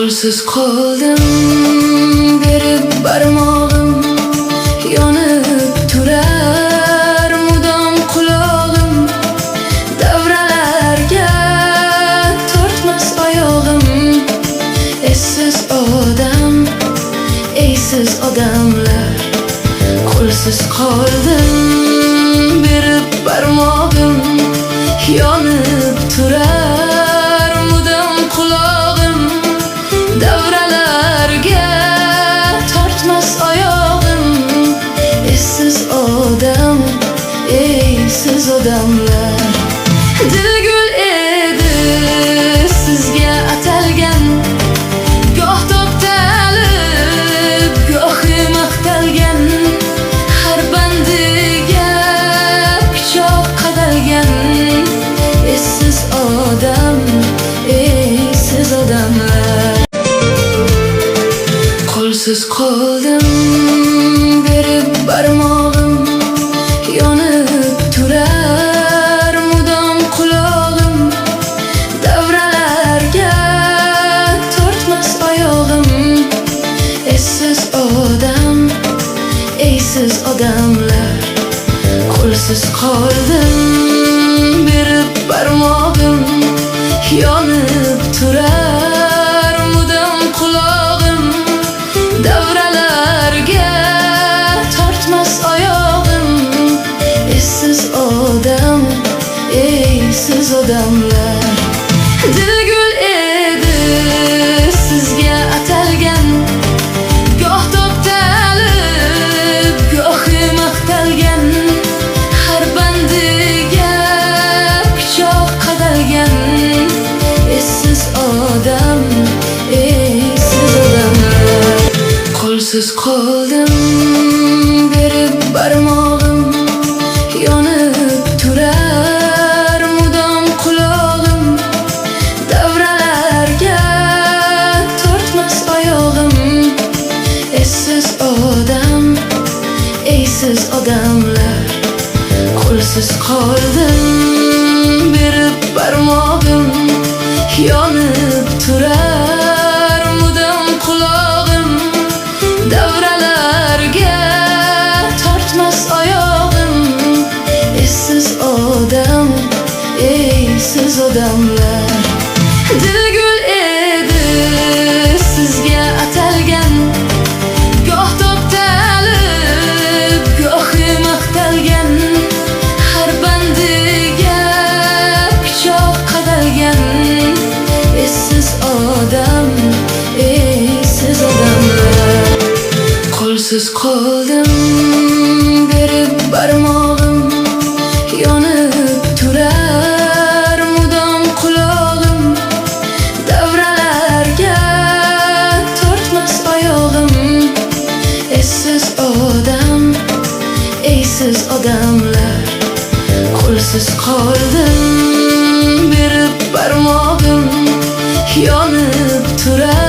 Qo'lsiz qoldim, berib barmog'im yonib turar mudom qulog'im, davralarga tortmas oyog'im. Essiz odam, eysiz odamlar, qo'lsiz qoldim, berib barmog'im yonib turar mudom qulog'im, davralarga tortmas oyog'im. Essiz odam, eysiz odamlar. Dil gul edi sizga atalgan, goh to'xtalib, gohi maqtalgan, har bandiga pichoq qadalgan. Essiz odam, eysiz odamlar. Qo'lsiz qoldim, berib barmog'im yonib turar mudom qulog'im, davralarga tortmas oyog'im. Essiz odam, eysiz odamlar. Qo'lsiz qoldim, berib barmog'im yonib turar mudom qulog'im, davralarga tortmas oyog'im. Essiz odam, eysiz odamlar. Dil gul edi sizga atalgan, goh to'xtalib, gohi maqtalgan, har bandiga pichoq qadalgan. Essiz odam, eysiz odamlar. Qo'lsiz qoldim, berib barmog'im yonib turar mudom qulog'im, davralarga tortmas oyog'im. Essiz odam, eysiz odamlar. Qo'lsiz qoldim, berib barmog'im yonib turar mudom qulog'im, davralarga tortmas oyog'im. Essiz odam, eysiz odamlar. Dil gul edi sizga atalgan, goh to'xtalib, gohi maqtalgan, har bandiga pichoq qadalgan. Essiz odam, eysiz odamlar. Qo'lsiz qoldim, berib barmog'im yonib turar mudom qulog'im, davralarga tortmas oyog'im. Essiz odam, eysiz odamlar. Qo'lsiz qoldim, berib barmog'im yonib turar